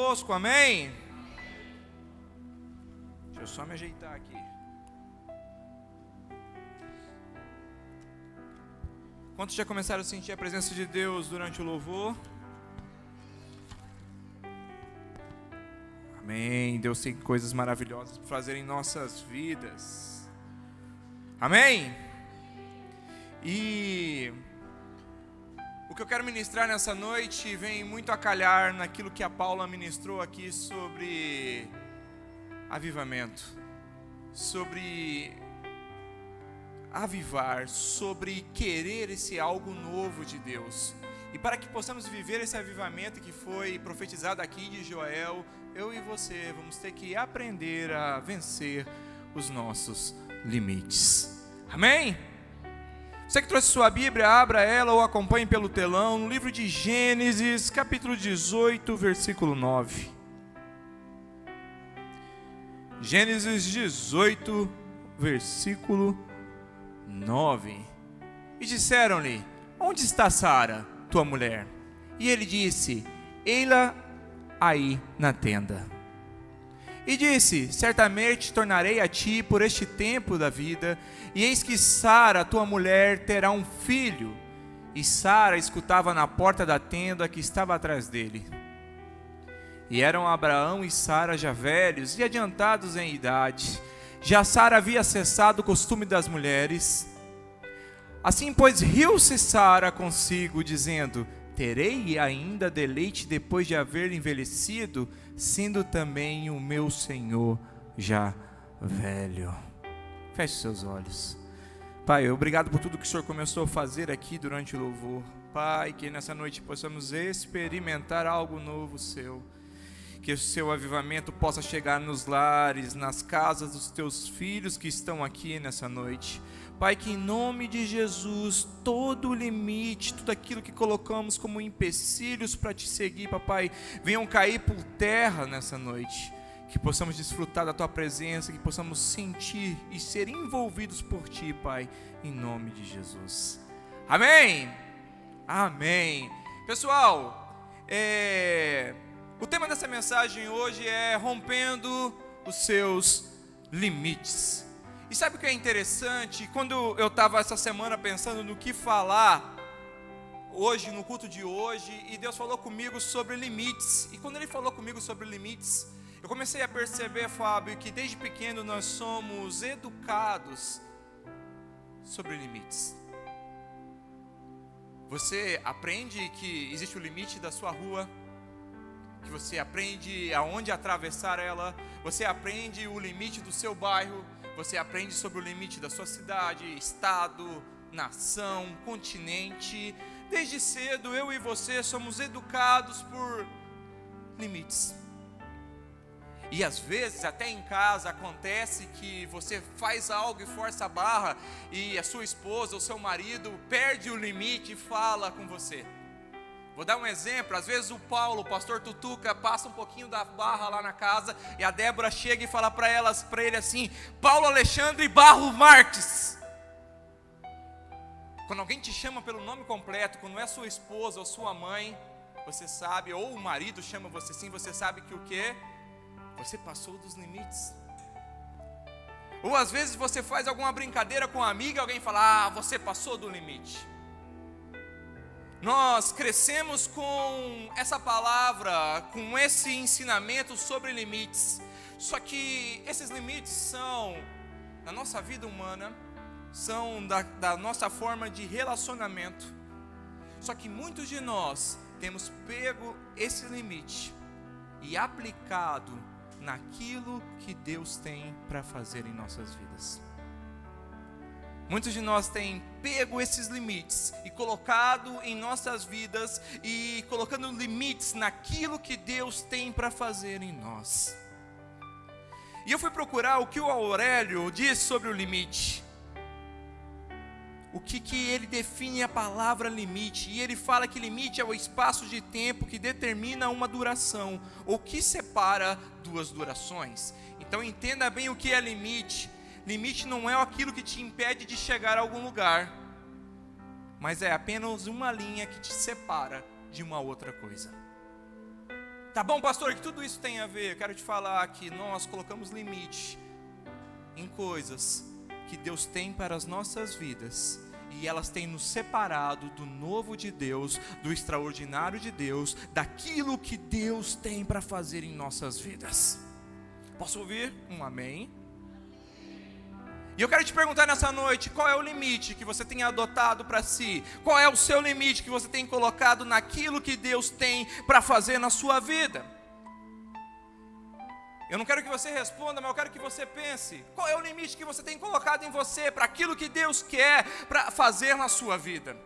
conosco, amém? Deixa eu só me ajeitar aqui. Quantos já começaram a sentir a presença de Deus durante o louvor? Amém. Deus tem coisas maravilhosas para fazer em nossas vidas. Amém? E o que eu quero ministrar nessa noite vem muito a calhar naquilo que a Paula ministrou aqui sobre avivamento, sobre avivar, sobre querer esse algo novo de Deus. E para que possamos viver esse avivamento que foi profetizado aqui de Joel, eu e você vamos ter que aprender a vencer os nossos limites. Amém? Você que trouxe sua Bíblia, abra ela ou acompanhe pelo telão, no livro de Gênesis, capítulo 18, versículo 9. Gênesis 18, versículo 9. E disseram-lhe: onde está Sara, tua mulher? E ele disse: ei-la aí na tenda. E disse: certamente tornarei a ti por este tempo da vida, e eis que Sara, tua mulher, terá um filho. E Sara escutava na porta da tenda que estava atrás dele. E eram Abraão e Sara já velhos e adiantados em idade. Já Sara havia cessado o costume das mulheres. Assim, pois, riu-se Sara consigo, dizendo: terei ainda deleite depois de haver envelhecido, sendo também o meu Senhor já velho. Feche seus olhos. Pai, obrigado por tudo que o Senhor começou a fazer aqui durante o louvor. Pai, que nessa noite possamos experimentar algo novo seu. Que o seu avivamento possa chegar nos lares, nas casas dos teus filhos que estão aqui nessa noite. Pai, que em nome de Jesus, todo o limite, tudo aquilo que colocamos como empecilhos para te seguir, papai, venham cair por terra nessa noite. Que possamos desfrutar da tua presença, que possamos sentir e ser envolvidos por ti, Pai, em nome de Jesus. Amém? Amém. Pessoal, o tema dessa mensagem hoje é rompendo os seus limites. E sabe o que é interessante? Quando eu estava essa semana pensando no que falar hoje, no culto de hoje, e Deus falou comigo sobre limites. E quando Ele falou comigo sobre limites, eu comecei a perceber, Fábio, que desde pequeno nós somos educados sobre limites. Você aprende que existe o limite da sua rua, que você aprende aonde atravessar ela, você aprende o limite do seu bairro, você aprende sobre o limite da sua cidade, estado, nação, continente. Desde cedo eu e você somos educados por limites. E às vezes até em casa acontece que você faz algo e força a barra e a sua esposa ou seu marido perde o limite e fala com você. Vou dar um exemplo, às vezes o Paulo, o pastor Tutuca, passa um pouquinho da barra lá na casa e a Débora chega e fala para ele assim: Paulo Alexandre Barro Marques. Quando alguém te chama pelo nome completo, quando é sua esposa ou sua mãe, você sabe, ou o marido chama você assim, você sabe que o quê? Você passou dos limites. Ou às vezes você faz alguma brincadeira com uma amiga e alguém fala: ah, você passou do limite. Nós crescemos com essa palavra, com esse ensinamento sobre limites. Só que esses limites são, na nossa vida humana, são da nossa forma de relacionamento. Só que muitos de nós temos pego esse limite e aplicado naquilo que Deus tem para fazer em nossas vidas. Muitos de nós têm pego esses limites e colocado em nossas vidas e colocando limites naquilo que Deus tem para fazer em nós. E eu fui procurar o que o Aurélio diz sobre o limite. O que ele define a palavra limite. E ele fala que limite é o espaço de tempo que determina uma duração, ou que separa duas durações. Então entenda bem o que é limite. Limite não é aquilo que te impede de chegar a algum lugar, mas é apenas uma linha que te separa de uma outra coisa. Tá bom, pastor, que tudo isso tem a ver? Eu quero te falar que nós colocamos limite em coisas que Deus tem para as nossas vidas, e elas têm nos separado do novo de Deus, do extraordinário de Deus, daquilo que Deus tem para fazer em nossas vidas. Posso ouvir um amém? E eu quero te perguntar nessa noite, qual é o limite que você tem adotado para si? Qual é o seu limite que você tem colocado naquilo que Deus tem para fazer na sua vida? Eu não quero que você responda, mas eu quero que você pense. Qual é o limite que você tem colocado em você para aquilo que Deus quer para fazer na sua vida?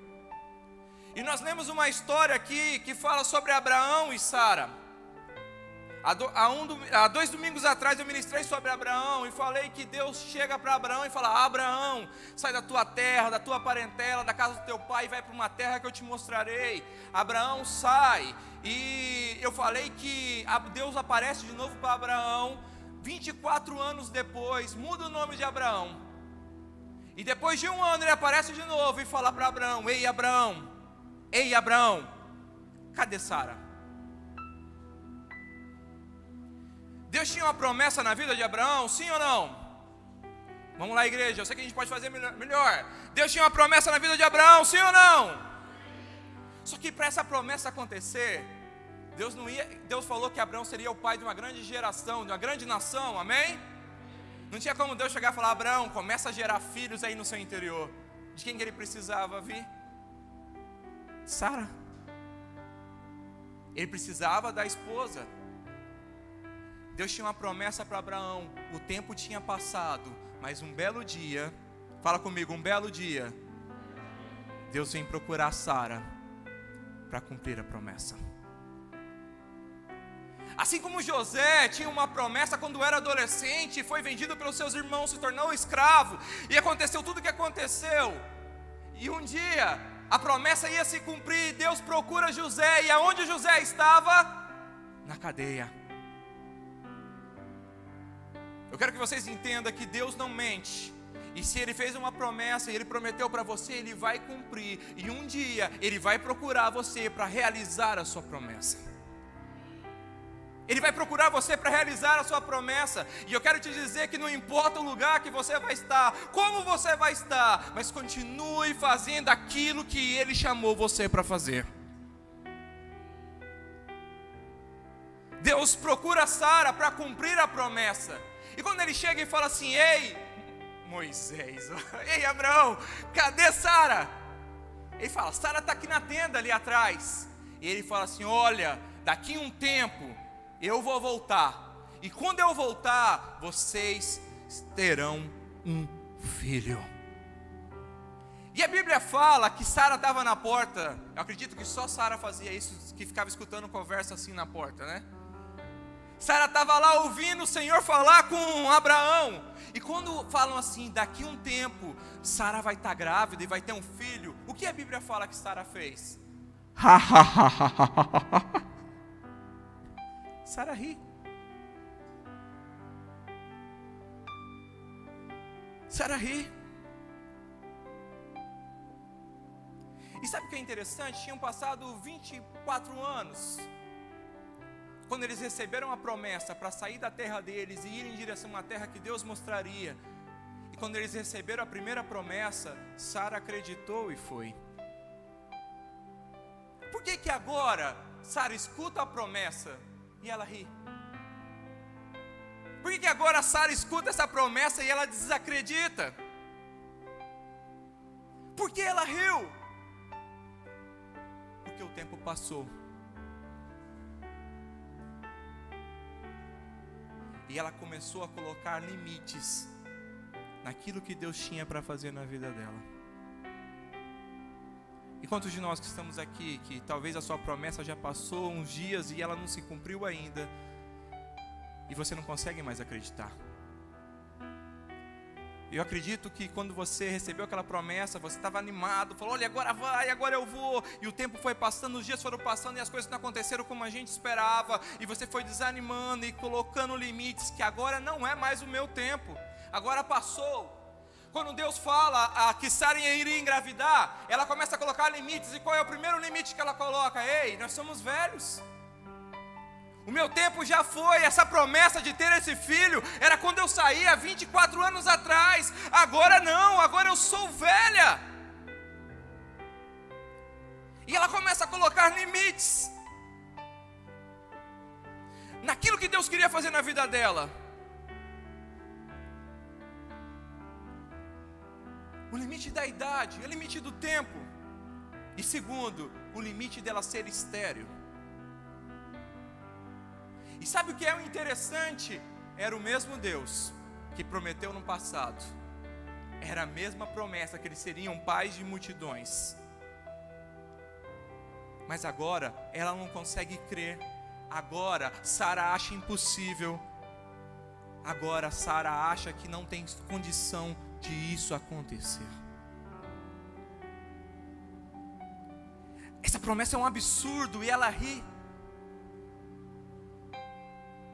E nós lemos uma história aqui que fala sobre Abraão e Sara. Há 2 domingos atrás eu ministrei sobre Abraão e falei que Deus chega para Abraão e fala: Abraão, sai da tua terra, da tua parentela, da casa do teu pai e vai para uma terra que eu te mostrarei. Abraão sai, e eu falei que Deus aparece de novo para Abraão, 24 anos depois, muda o nome de Abraão. E depois de 1 ano ele aparece de novo e fala para Abraão: ei Abraão, cadê Sara? Deus tinha uma promessa na vida de Abraão, sim ou não? Vamos lá, igreja, eu sei que a gente pode fazer melhor. Deus tinha uma promessa na vida de Abraão, sim ou não? Só que para essa promessa acontecer, Deus falou que Abraão seria o pai de uma grande geração, de uma grande nação, amém? Não tinha como Deus chegar e falar: Abraão, começa a gerar filhos aí no seu interior. De quem que ele precisava vir? Sara. Ele precisava da esposa. Deus tinha uma promessa para Abraão, o tempo tinha passado, mas um belo dia, fala comigo, um belo dia, Deus vem procurar Sara para cumprir a promessa. Assim como José tinha uma promessa quando era adolescente, foi vendido pelos seus irmãos, se tornou escravo, e aconteceu tudo o que aconteceu, e um dia a promessa ia se cumprir, Deus procura José, e aonde José estava? Na cadeia. Eu quero que vocês entendam que Deus não mente. E se Ele fez uma promessa e Ele prometeu para você, Ele vai cumprir. E um dia Ele vai procurar você para realizar a sua promessa. Ele vai procurar você para realizar a sua promessa. E eu quero te dizer que não importa o lugar que você vai estar, como você vai estar, mas continue fazendo aquilo que Ele chamou você para fazer. Deus procura Sara para cumprir a promessa. E quando ele chega e fala assim: ei, Moisés, ei Abraão, cadê Sara? Ele fala: Sara está aqui na tenda ali atrás. E ele fala assim: olha, daqui um tempo eu vou voltar. E quando eu voltar, vocês terão um filho. E a Bíblia fala que Sara estava na porta. Eu acredito que só Sara fazia isso, que ficava escutando conversa assim na porta, né? Sara estava lá ouvindo o Senhor falar com Abraão. E quando falam assim, daqui um tempo, Sara vai estar grávida e vai ter um filho, o que a Bíblia fala que Sara fez? Sara ri. Sara ri. E sabe o que é interessante? Tinham passado 24 anos. Quando eles receberam a promessa para sair da terra deles e ir em direção a uma terra que Deus mostraria. E quando eles receberam a primeira promessa, Sara acreditou e foi. Por que agora Sara escuta a promessa e ela ri? Por que agora Sara escuta essa promessa e ela desacredita? Por que ela riu? Porque o tempo passou. E ela começou a colocar limites naquilo que Deus tinha para fazer na vida dela. E quantos de nós que estamos aqui, que talvez a sua promessa já passou uns dias e ela não se cumpriu ainda, e você não consegue mais acreditar? Eu acredito que quando você recebeu aquela promessa, você estava animado, falou: olha, agora vai, agora eu vou. E o tempo foi passando, os dias foram passando e as coisas não aconteceram como a gente esperava. E você foi desanimando e colocando limites, que agora não é mais o meu tempo, agora passou. Quando Deus fala que Sara iria engravidar, ela começa a colocar limites. E qual é o primeiro limite que ela coloca? Ei, nós somos velhos. O meu tempo já foi. Essa promessa de ter esse filho era quando eu saí há 24 anos atrás. Agora não, agora eu sou velha. E ela começa a colocar limites naquilo que Deus queria fazer na vida dela. O limite da idade, o limite do tempo. E segundo, o limite dela ser estéril. E sabe o que é o interessante? Era o mesmo Deus que prometeu no passado. Era a mesma promessa que eles seriam pais de multidões. Mas agora ela não consegue crer. Agora Sara acha impossível. Agora Sara acha que não tem condição de isso acontecer. Essa promessa é um absurdo e ela ri.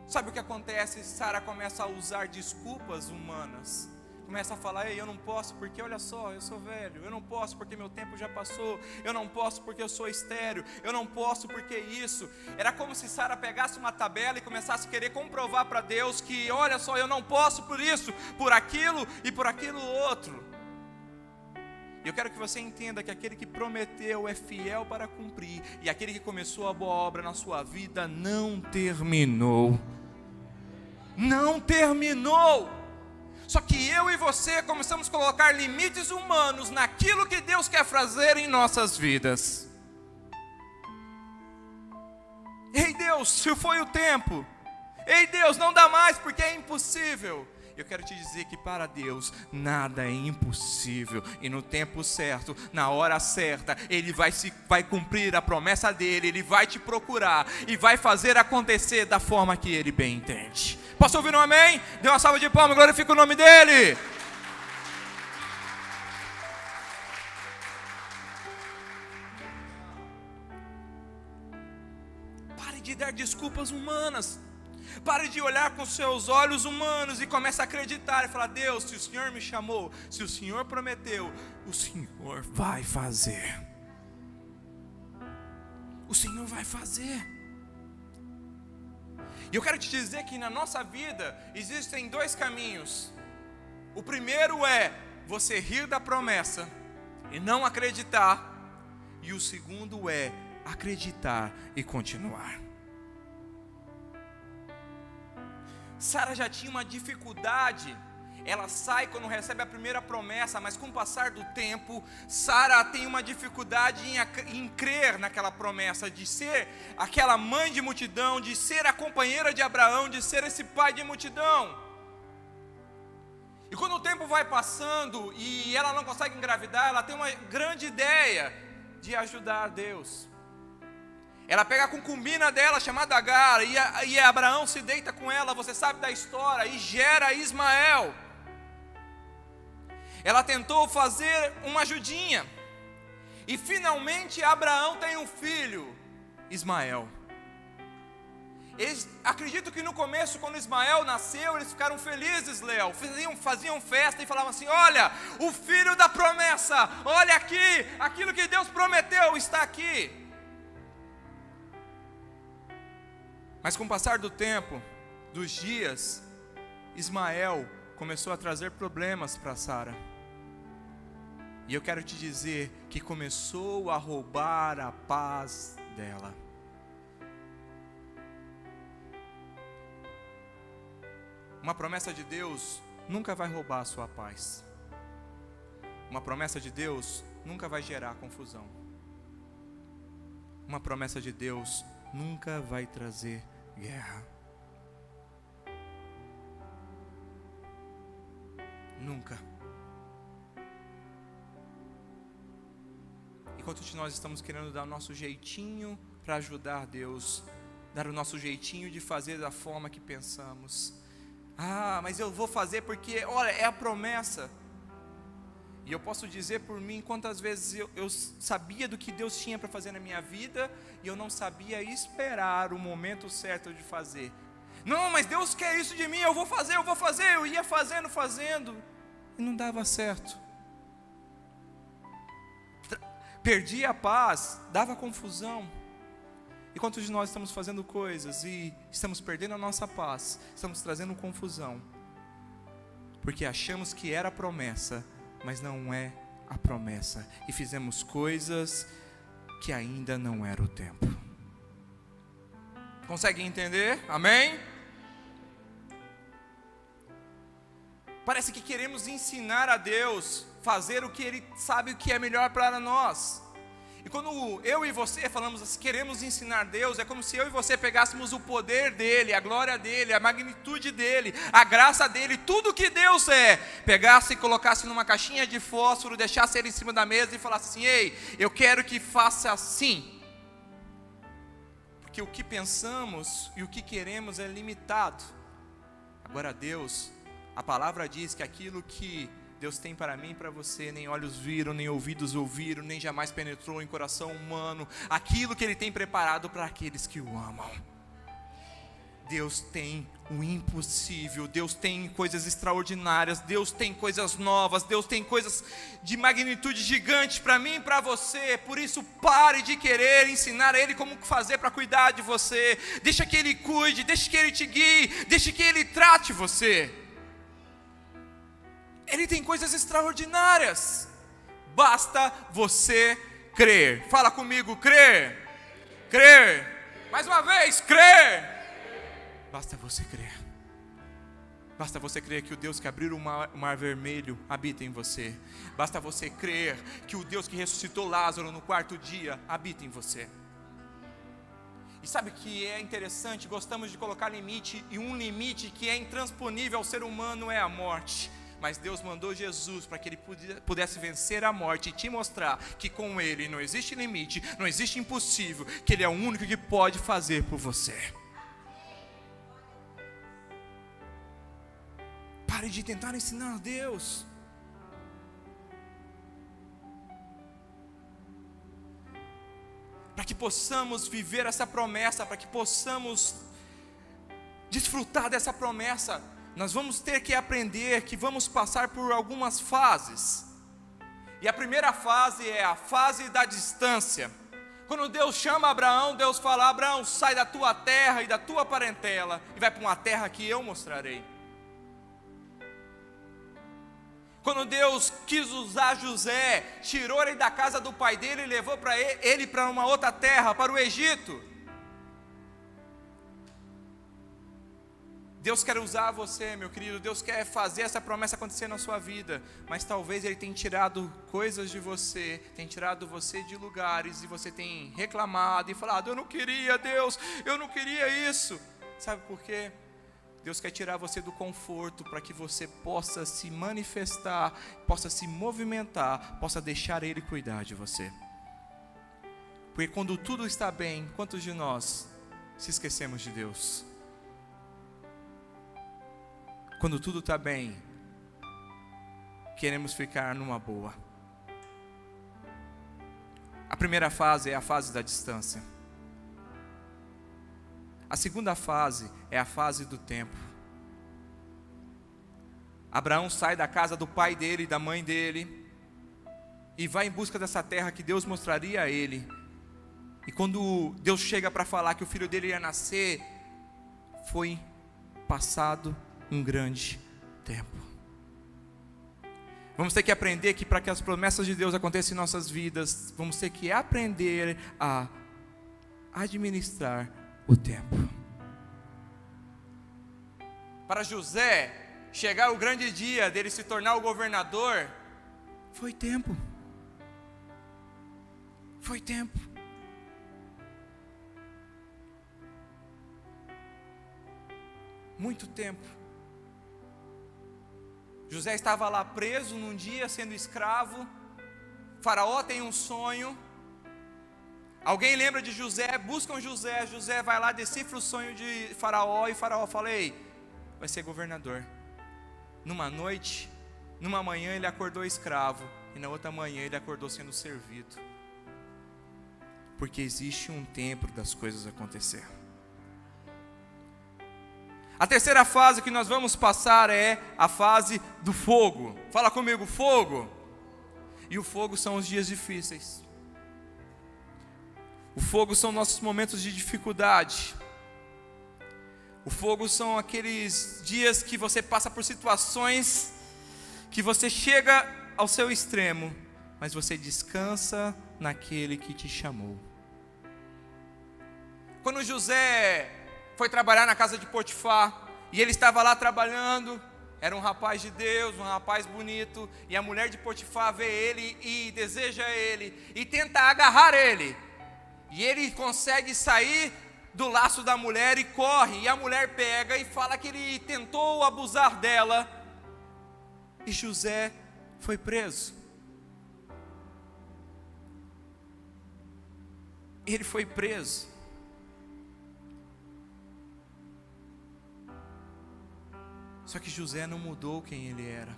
Sabe o que acontece? Sara começa a usar desculpas humanas. Começa a falar: ei, eu não posso porque olha só, eu sou velho. Eu não posso porque meu tempo já passou. Eu não posso porque eu sou estéril. Eu não posso porque isso. Era como se Sara pegasse uma tabela e começasse a querer comprovar para Deus que olha só, eu não posso por isso, por aquilo e por aquilo outro. E eu quero que você entenda que aquele que prometeu é fiel para cumprir. E aquele que começou a boa obra na sua vida não terminou. Não terminou. Só que eu e você começamos a colocar limites humanos naquilo que Deus quer fazer em nossas vidas. Ei Deus, se foi o tempo. Ei Deus, não dá mais porque é impossível. Eu quero te dizer que para Deus nada é impossível. E no tempo certo, na hora certa, Ele vai cumprir a promessa dEle. Ele vai te procurar e vai fazer acontecer da forma que Ele bem entende. Posso ouvir um amém? Dê uma salva de palmas, glorifica o nome dEle. Pare de dar desculpas humanas. Pare de olhar com seus olhos humanos e comece a acreditar e falar: Deus, se o Senhor me chamou, se o Senhor prometeu, o Senhor vai fazer. O Senhor vai fazer. E eu quero te dizer que na nossa vida existem dois caminhos. O primeiro é você rir da promessa e não acreditar. E o segundo é acreditar e continuar. Sara já tinha uma dificuldade. Ela sai quando recebe a primeira promessa, mas com o passar do tempo, Sara tem uma dificuldade em crer naquela promessa, de ser aquela mãe de multidão, de ser a companheira de Abraão, de ser esse pai de multidão. E quando o tempo vai passando e ela não consegue engravidar, ela tem uma grande ideia de ajudar Deus. Ela pega a concubina dela, chamada Agar, e Abraão se deita com ela, você sabe da história, e gera Ismael. Ela tentou fazer uma ajudinha, e finalmente Abraão tem um filho, Ismael. Acredito que no começo, quando Ismael nasceu, eles ficaram felizes, Léo, faziam festa e falavam assim: olha, o filho da promessa, olha aqui, aquilo que Deus prometeu está aqui. Mas com o passar do tempo, dos dias, Ismael começou a trazer problemas para Sara. E eu quero te dizer que começou a roubar a paz dela. Uma promessa de Deus nunca vai roubar a sua paz. Uma promessa de Deus nunca vai gerar confusão. Uma promessa de Deus nunca vai trazer guerra. Nunca. Enquanto nós estamos querendo dar o nosso jeitinho para ajudar Deus, dar o nosso jeitinho de fazer da forma que pensamos. Ah, mas eu vou fazer porque, olha, é a promessa. E eu posso dizer por mim quantas vezes eu sabia do que Deus tinha para fazer na minha vida e eu não sabia esperar o momento certo de fazer. Não, mas Deus quer isso de mim, eu vou fazer. Eu ia fazendo e não dava certo. Perdia a paz, dava confusão. E quantos de nós estamos fazendo coisas e estamos perdendo a nossa paz, estamos trazendo confusão, porque achamos que era a promessa, mas não é a promessa, e fizemos coisas que ainda não era o tempo. Consegue entender? Amém? Parece que queremos ensinar a Deus, fazer o que Ele sabe o que é melhor para nós. E quando eu e você falamos assim, queremos ensinar Deus, é como se eu e você pegássemos o poder dEle, a glória dEle, a magnitude dEle, a graça dEle, tudo que Deus é, pegasse e colocasse numa caixinha de fósforo, deixasse Ele em cima da mesa e falasse assim: ei, eu quero que faça assim. Porque o que pensamos e o que queremos é limitado. Agora Deus, a palavra diz que aquilo que Deus tem para mim e para você, nem olhos viram, nem ouvidos ouviram, nem jamais penetrou em coração humano, aquilo que Ele tem preparado para aqueles que o amam. Deus tem o impossível, Deus tem coisas extraordinárias, Deus tem coisas novas, Deus tem coisas de magnitude gigante para mim e para você. Por isso pare de querer ensinar a Ele como fazer para cuidar de você. Deixa que Ele cuide, deixa que Ele te guie, deixa que Ele trate você. Ele tem coisas extraordinárias, basta você crer. Fala comigo, crer, crer, mais uma vez, crer. Basta você crer. Basta você crer que o Deus que abriu o mar vermelho habita em você. Basta você crer que o Deus que ressuscitou Lázaro no quarto dia habita em você. E sabe que é interessante? Gostamos de colocar limite, e um limite que é intransponível ao ser humano é a morte. Mas Deus mandou Jesus para que Ele pudesse vencer a morte e te mostrar que com Ele não existe limite, não existe impossível, que Ele é o único que pode fazer por você. Pare de tentar ensinar a Deus. Para que possamos viver essa promessa, para que possamos desfrutar dessa promessa, nós vamos ter que aprender que vamos passar por algumas fases. E a primeira fase é a fase da distância. Quando Deus chama Abraão, Deus fala: Abraão, sai da tua terra e da tua parentela e vai para uma terra que eu mostrarei. Quando Deus quis usar José, tirou ele da casa do pai dele e levou ele para uma outra terra, para o Egito. Deus quer usar você, meu querido. Deus quer fazer essa promessa acontecer na sua vida. Mas talvez Ele tenha tirado coisas de você, tem tirado você de lugares, e você tem reclamado e falado: eu não queria, Deus, eu não queria isso. Sabe por quê? Deus quer tirar você do conforto para que você possa se manifestar, possa se movimentar, possa deixar Ele cuidar de você. Porque quando tudo está bem, quantos de nós se esquecemos de Deus? Quando tudo está bem, queremos ficar numa boa. A primeira fase é a fase da distância. A segunda fase é a fase do tempo. Abraão sai da casa do pai dele e da mãe dele e vai em busca dessa terra que Deus mostraria a ele. E quando Deus chega para falar que o filho dele ia nascer, foi passado um grande tempo. Vamos ter que aprender que para que as promessas de Deus aconteçam em nossas vidas, vamos ter que aprender a administrar o tempo. Para José chegar o grande dia dele se tornar o governador, foi tempo. Foi tempo. Muito tempo. José estava lá preso num dia sendo escravo. Faraó tem um sonho. Alguém lembra de José? Buscam José. José vai lá, decifra o sonho de Faraó. E Faraó fala: ei, vai ser governador. Numa noite, numa manhã ele acordou escravo, e na outra manhã ele acordou sendo servido. Porque existe um tempo das coisas acontecer. A terceira fase que nós vamos passar é a fase do fogo. Fala comigo, fogo. E o fogo são os dias difíceis. O fogo são nossos momentos de dificuldade. O fogo são aqueles dias que você passa por situações que você chega ao seu extremo, mas você descansa naquele que te chamou. Quando José foi trabalhar na casa de Potifar, e ele estava lá trabalhando, era um rapaz de Deus, um rapaz bonito, e a mulher de Potifar vê ele e deseja ele, e tenta agarrar ele, e ele consegue sair do laço da mulher e corre, e a mulher pega e fala que ele tentou abusar dela, e José foi preso. Ele foi preso. Só que José não mudou quem ele era.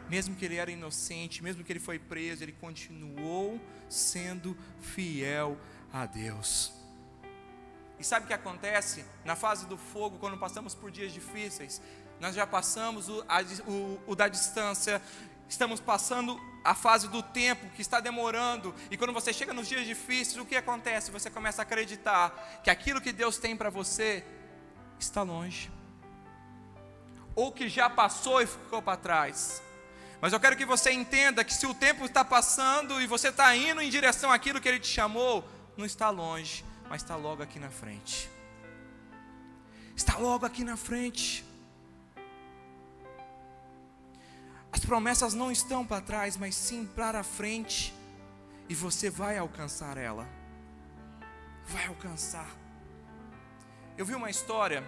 Mesmo que ele era inocente, mesmo que ele foi preso, ele continuou sendo fiel a Deus. E sabe o que acontece? Na fase do fogo, quando passamos por dias difíceis, nós já passamos o da distância, estamos passando a fase do tempo que está demorando, e quando você chega nos dias difíceis, o que acontece? Você começa a acreditar que aquilo que Deus tem para você está longe, ou que já passou e ficou para trás. Mas eu quero que você entenda que se o tempo está passando e você está indo em direção àquilo que Ele te chamou, não está longe, mas está logo aqui na frente. Está logo aqui na frente. As promessas não estão para trás, mas sim para frente. E você vai alcançar ela. Vai alcançar. Eu vi uma história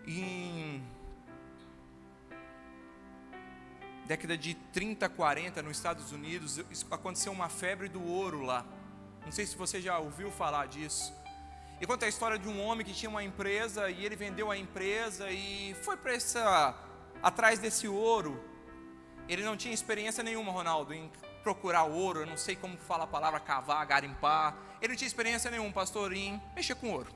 em década de 30, 40, nos Estados Unidos. Aconteceu uma febre do ouro lá. Não sei se você já ouviu falar disso. E conta a história de um homem que tinha uma empresa, e ele vendeu a empresa e foi atrás desse ouro. Ele não tinha experiência nenhuma, Ronaldo, em procurar ouro. Eu não sei como fala a palavra cavar, garimpar. Ele não tinha experiência nenhuma, pastor, em mexer com ouro.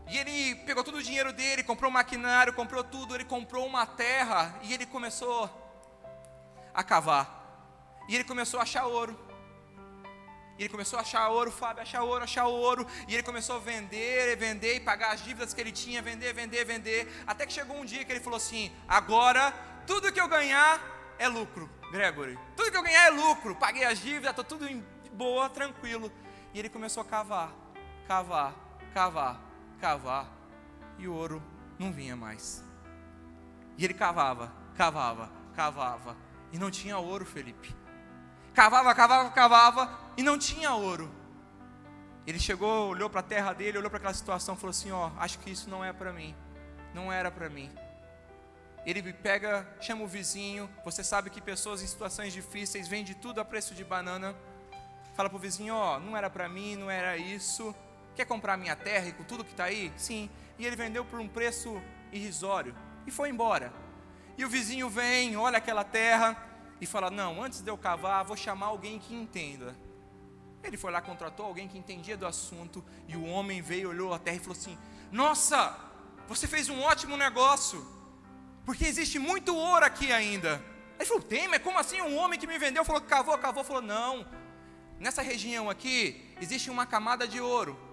E ele pegou todo o dinheiro dele, comprou um maquinário, comprou tudo. Ele comprou uma terra e ele começou a cavar. E ele começou a achar ouro. E ele começou a achar ouro, Fábio, achar ouro. E ele começou a vender e pagar as dívidas que ele tinha, vender. Até que chegou um dia que ele falou assim: agora, tudo que eu ganhar é lucro, Gregory. Tudo que eu ganhar é lucro. Paguei as dívidas, estou tudo em boa, tranquilo. E ele começou a cavar. E o ouro não vinha mais. E ele cavava. E não tinha ouro, Felipe. Cavava e não tinha ouro. Ele chegou, olhou para a terra dele, olhou para aquela situação e falou assim: acho que isso não é para mim. Não era para mim. Ele pega, chama o vizinho. Você sabe que pessoas em situações difíceis vendem tudo a preço de banana. Fala para o vizinho: não era para mim, não era isso. Quer comprar a minha terra e com tudo que está aí? Sim. E ele vendeu por um preço irrisório e foi embora. E o vizinho vem, olha aquela terra e fala: não, antes de eu cavar, vou chamar alguém que entenda. Ele foi lá, contratou alguém que entendia do assunto. E o homem veio, olhou a terra e falou assim: nossa, você fez um ótimo negócio, porque existe muito ouro aqui ainda. Ele falou: tem, mas como assim? Um homem que me vendeu falou que cavou. Falou: não, nessa região aqui existe uma camada de ouro.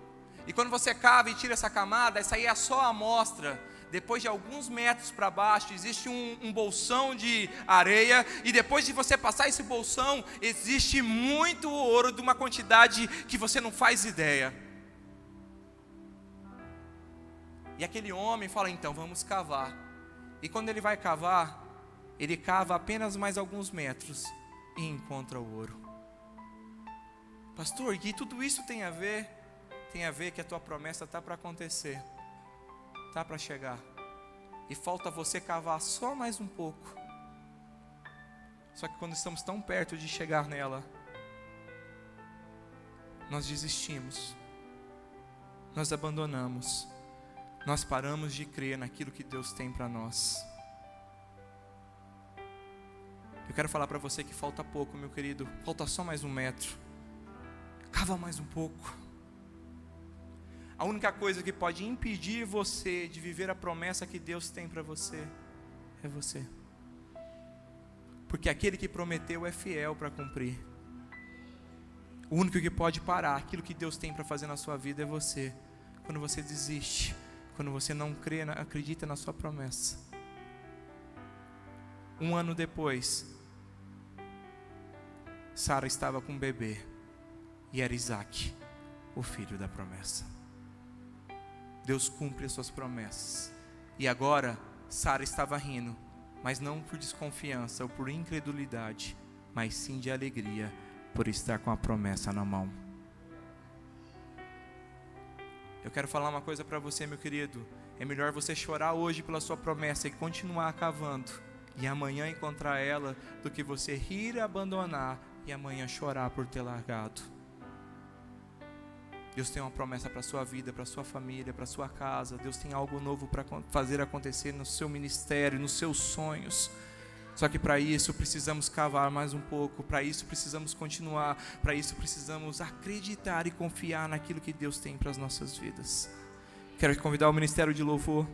E quando você cava e tira essa camada, essa aí é só a amostra. Depois de alguns metros para baixo, existe um bolsão de areia. E depois de você passar esse bolsão, existe muito ouro, de uma quantidade que você não faz ideia. E aquele homem fala: então vamos cavar. E quando ele vai cavar, ele cava apenas mais alguns metros e encontra o ouro. Pastor, e tudo isso tem a ver? Tem a ver que a tua promessa está para acontecer, está para chegar, e falta você cavar só mais um pouco. Só que quando estamos tão perto de chegar nela, nós desistimos, nós abandonamos, nós paramos de crer naquilo que Deus tem para nós. Eu quero falar para você que falta pouco, meu querido, falta só mais um metro, cava mais um pouco. A única coisa que pode impedir você de viver a promessa que Deus tem para você é você. Porque aquele que prometeu é fiel para cumprir. O único que pode parar aquilo que Deus tem para fazer na sua vida é você. Quando você desiste, quando você não crê, acredita na sua promessa. 1 ano depois, Sara estava com um bebê, e era Isaac, o filho da promessa. Deus cumpre as suas promessas. E agora, Sara estava rindo, mas não por desconfiança ou por incredulidade, mas sim de alegria, por estar com a promessa na mão. Eu quero falar uma coisa para você, meu querido. É melhor você chorar hoje pela sua promessa e continuar cavando, e amanhã encontrar ela, do que você rir e abandonar, e amanhã chorar por ter largado. Deus tem uma promessa para a sua vida, para a sua família, para a sua casa. Deus tem algo novo para fazer acontecer no seu ministério, nos seus sonhos. Só que para isso precisamos cavar mais um pouco, para isso precisamos continuar, para isso precisamos acreditar e confiar naquilo que Deus tem para as nossas vidas. Quero te convidar ao ministério de louvor.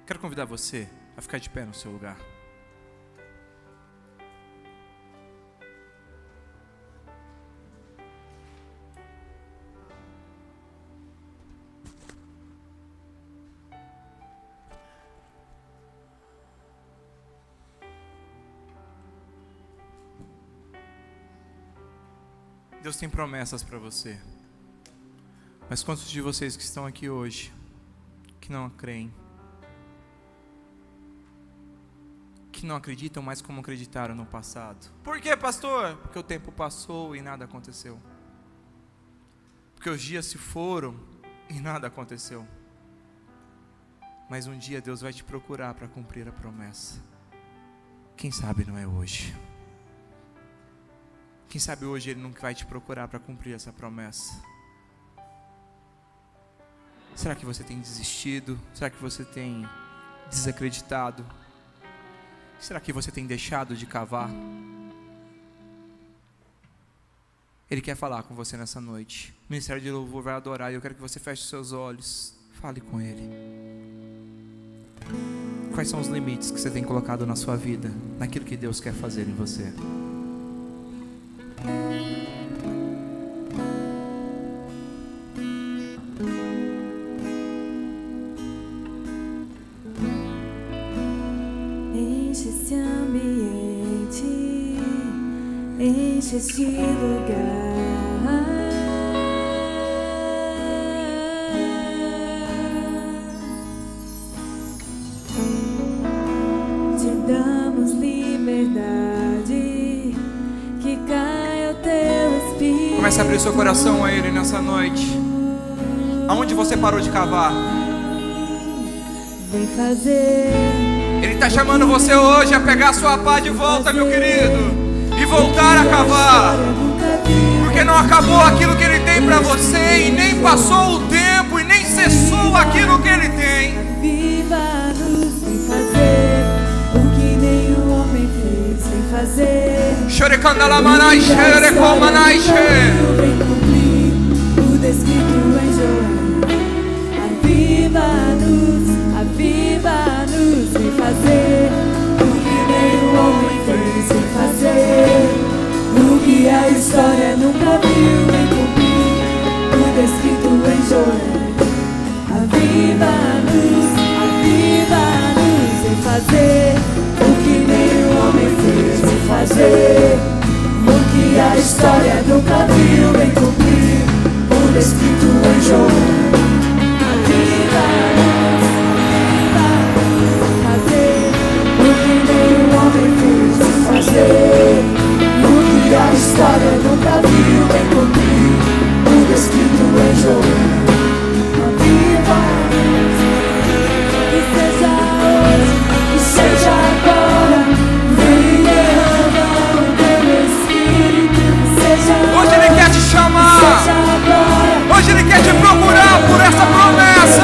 Quero convidar você a ficar de pé no seu lugar. Deus tem promessas para você. Mas quantos de vocês que estão aqui hoje, que não creem, que não acreditam mais como acreditaram no passado? Por quê, pastor? Porque o tempo passou e nada aconteceu. Porque os dias se foram e nada aconteceu. Mas um dia Deus vai te procurar para cumprir a promessa. Quem sabe não é hoje? Quem sabe hoje Ele não vai te procurar para cumprir essa promessa? Será que você tem desistido? Será que você tem desacreditado? Será que você tem deixado de cavar? Ele quer falar com você nessa noite. O Ministério de Louvor vai adorar e eu quero que você feche os seus olhos. Fale com Ele. Quais são os limites que você tem colocado na sua vida, naquilo que Deus quer fazer em você? Enche este lugar, te damos liberdade, que caia o teu espírito. Comece a abrir seu coração a Ele nessa noite. Aonde você parou de cavar? Vem fazer. Ele está chamando você hoje a pegar a sua pá de volta, meu querido, e voltar a cavar, porque não acabou aquilo que Ele tem para você, e nem passou o tempo, e nem cessou aquilo que Ele tem. Aviva-nos, vem fazer o que nenhum homem fez, vem fazer. Chorecandalamanai, xerecomanai, vem cumprir o descrito em Joel. Aviva-nos, aviva-nos, vem fazer o que nenhum homem fez, vem fazer o que a história nunca viu, vem cumprir o descrito em Joel. Aviva-nos, aviva-nos, vem fazer o que nenhum homem fez, vem fazer o que a história nunca viu, vem cumprir o descrito em Joel. Aviva-nos, aviva-nos, vem fazer o que nenhum homem fez, vem fazer o que a história nunca viu, vem cumprir o descrito em Joel. Aviva-nos, que seja hoje, que seja agora, vem derrama o teu Espírito, seja Hoje Ele quer te chamar, hoje Ele quer te procurar por essa promessa,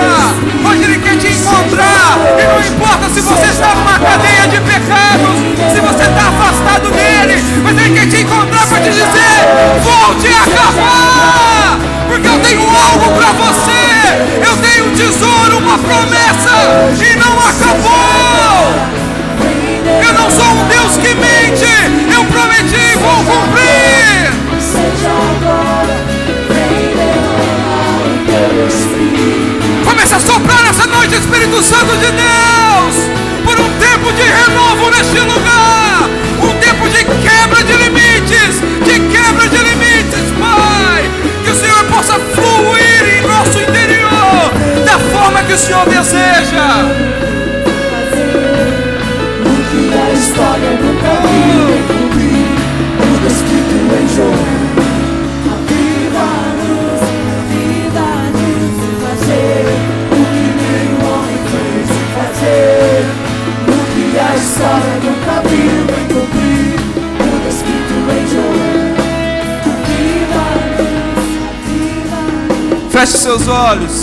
hoje Ele quer te encontrar, e não importa encontrar para te dizer: volte a cavar, porque eu tenho algo para você. Eu tenho um tesouro, uma promessa, e não acabou. Eu não sou um Deus que mente. Eu prometi e vou cumprir. Comece a soprar nessa noite, Espírito Santo de Deus, por um tempo de renovo neste lugar, um tempo de quebra de limites, Pai. Que o Senhor possa fluir em nosso interior da forma que o Senhor deseja. A história nunca viu cumprir, tudo escrito em João. Aviva-nos e fazer o que nenhum homem fez em fazer, o que a história nunca viu em cumprir, tudo escrito em João. Aviva-nos. Feche seus olhos.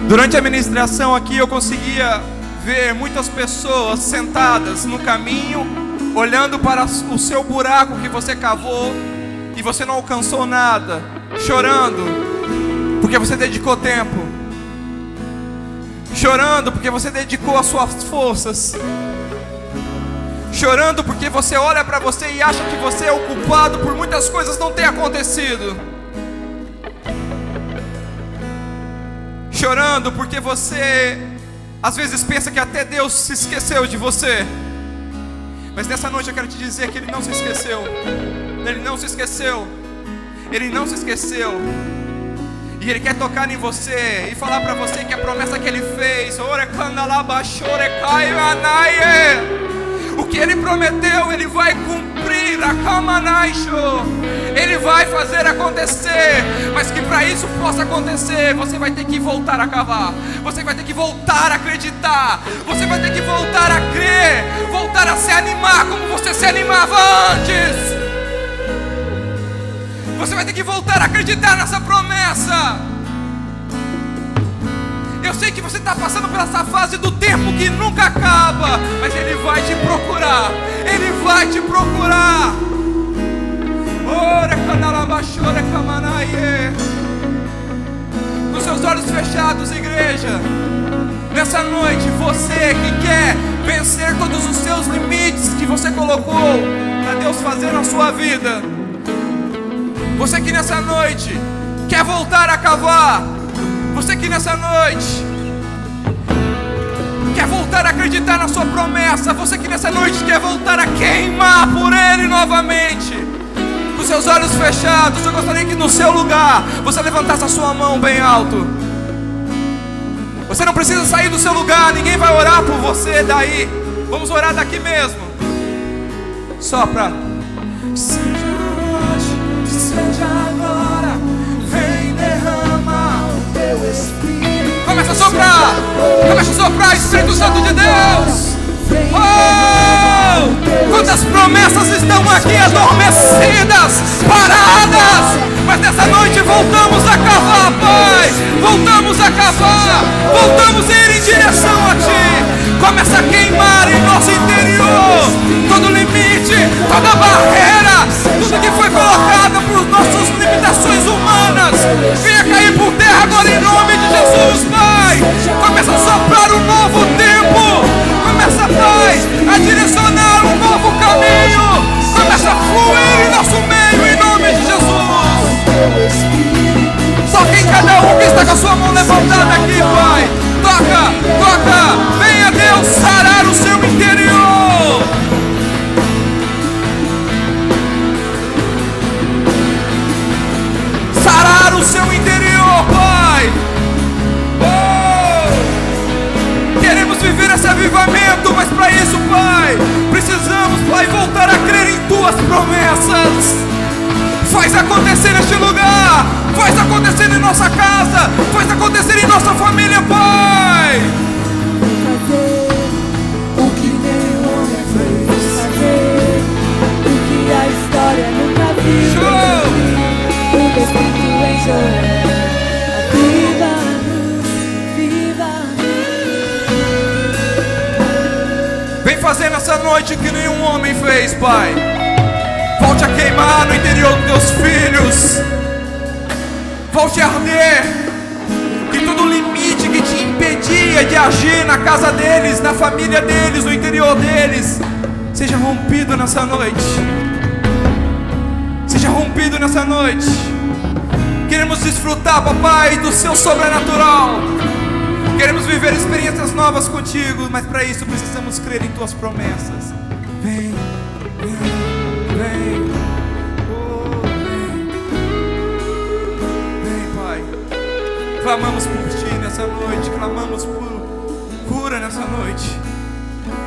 Durante a ministração aqui eu conseguia ver muitas pessoas sentadas no caminho, olhando para o seu buraco que você cavou e você não alcançou nada, chorando porque você dedicou tempo, chorando porque você dedicou as suas forças, chorando porque você olha para você e acha que você é o culpado por muitas coisas não ter acontecido, chorando porque você às vezes pensa que até Deus se esqueceu de você. Mas nessa noite eu quero te dizer que Ele não se esqueceu. Ele não se esqueceu. Ele não se esqueceu. E Ele quer tocar em você e falar para você que a promessa que Ele fez, o que Ele prometeu, Ele vai cumprir. Ele vai fazer acontecer. Mas que para isso possa acontecer, você vai ter que voltar a cavar. Você vai ter que voltar a acreditar. Você vai ter que voltar a crer. Voltar a se animar como você se animava antes. Você vai ter que voltar a acreditar nessa promessa. Eu sei que você está passando por essa fase do tempo que nunca acaba, mas Ele vai te procurar. Ele vai te procurar. Com seus olhos fechados, igreja, nessa noite, você que quer vencer todos os seus limites que você colocou para Deus fazer na sua vida, você que nessa noite quer voltar a cavar, você que nessa noite quer voltar a acreditar na sua promessa, você que nessa noite quer voltar a queimar por Ele novamente, com seus olhos fechados, eu gostaria que no seu lugar você levantasse a sua mão bem alto. Você não precisa sair do seu lugar, ninguém vai orar por você daí. Vamos orar daqui mesmo. Sopra. Seja hoje, seja agora, vem derrama o teu Espírito. Começa a soprar, começa a soprar, Espírito Santo de Deus. Oh! Quantas promessas estão aqui adormecidas, paradas, mas nessa noite voltamos a cavar, Pai. Voltamos a cavar, voltamos a ir em direção a Ti. Começa a queimar em nosso interior todo limite, toda barreira, tudo que foi colocado por nossas limitações humanas. Venha cair por terra agora em nome de Jesus, Pai. Começa a soprar um novo tempo. Começa, Pai, a direcionar um novo caminho. Começa a fluir em nosso meio, em nome de Jesus. Toca em cada um que está com a sua mão levantada aqui, Pai. Toca, toca. Venha, Deus, sarar o seu interior. Sarar o seu interior, Pai. Queremos viver esse avivamento, mas para isso, Pai, precisamos, Pai, voltar a crer em Tuas promessas. Faz acontecer neste lugar, faz acontecer em nossa casa, faz acontecer em nossa família, Pai. Fazer o que nenhum homem fez, fazer o que a história nunca viu. Show! O Espírito em João. Vem fazer nessa noite que nenhum homem fez, Pai. Volte a queimar no interior dos teus filhos. Volte a arder. Que todo limite que te impedia de agir na casa deles, na família deles, no interior deles, seja rompido nessa noite. Seja rompido nessa noite. Queremos desfrutar, papai, do seu sobrenatural. Queremos viver experiências novas contigo, mas para isso precisamos crer em tuas promessas. Vem, vem, vem, oh, vem, vem, Pai. Clamamos por ti nessa noite, clamamos por cura nessa noite.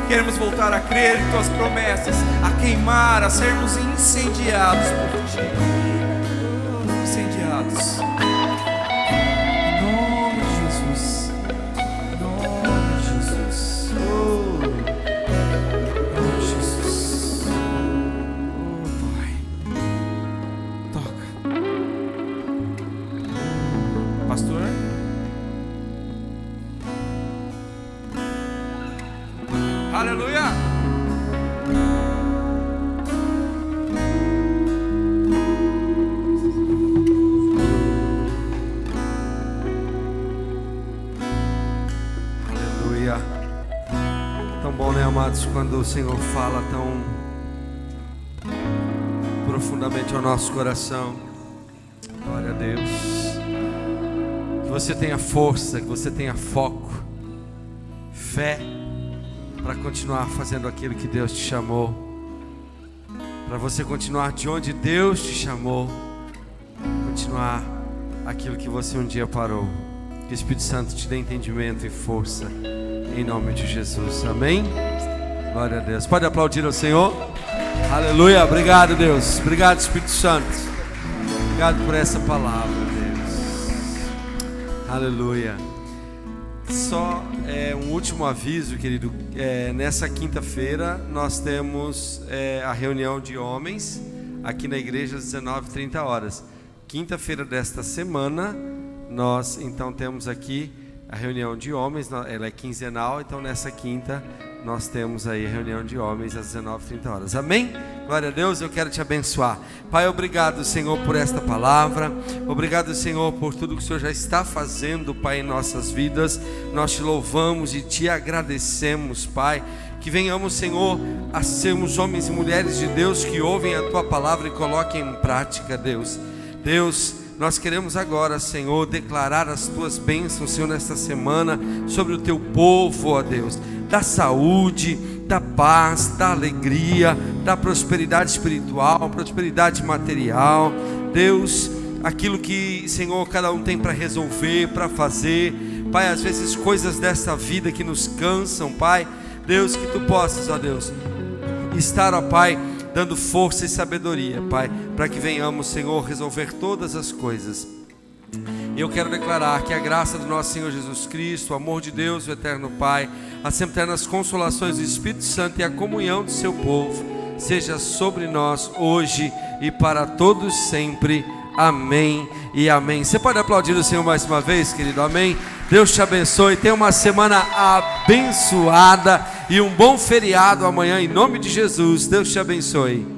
Queremos voltar a crer em tuas promessas, a queimar, a sermos incendiados por ti. Incendiados. Em nome de Jesus. Em nome de Jesus. Oh. Em nome de Jesus. Oh, Pai. Toca. Pastor? Aleluia! Aleluia. Tão bom, né, amados, quando o Senhor fala tão profundamente ao nosso coração. Glória a Deus. Que você tenha força, que você tenha foco, fé, para continuar fazendo aquilo que Deus te chamou, para você continuar de onde Deus te chamou, continuar aquilo que você um dia parou. Que o Espírito Santo te dê entendimento e força, em nome de Jesus, amém? Glória a Deus. Pode aplaudir ao Senhor. Aleluia. Obrigado, Deus. Obrigado, Espírito Santo. Obrigado por essa palavra, Deus. Aleluia. Só um último aviso, querido. Nessa quinta-feira nós temos a reunião de homens aqui na igreja às 19h30. Quinta-feira desta semana nós então temos aqui a reunião de homens. Ela é quinzenal, então nessa quinta nós temos aí a reunião de homens às 19h30. Amém? Glória a Deus. Eu quero te abençoar. Pai, obrigado, Senhor, por esta palavra. Obrigado, Senhor, por tudo que o Senhor já está fazendo, Pai, em nossas vidas. Nós te louvamos e te agradecemos, Pai. Que venhamos, Senhor, a sermos homens e mulheres de Deus que ouvem a Tua palavra e coloquem em prática, Deus. Deus, nós queremos agora, Senhor, declarar as Tuas bênçãos, Senhor, nesta semana sobre o Teu povo, ó Deus. Da saúde, da paz, da alegria, da prosperidade espiritual, prosperidade material. Deus, aquilo que, Senhor, cada um tem para resolver, para fazer. Pai, às vezes coisas dessa vida que nos cansam, Pai. Deus, que Tu possas, ó Deus, estar, ó Pai, dando força e sabedoria, Pai, para que venhamos, Senhor, resolver todas as coisas. Eu quero declarar que a graça do nosso Senhor Jesus Cristo, o amor de Deus, o eterno Pai, as sempre eternas consolações do Espírito Santo e a comunhão do seu povo seja sobre nós hoje e para todos sempre. Amém e amém. Você pode aplaudir o Senhor mais uma vez, querido? Amém. Deus te abençoe. Tenha uma semana abençoada e um bom feriado amanhã em nome de Jesus. Deus te abençoe.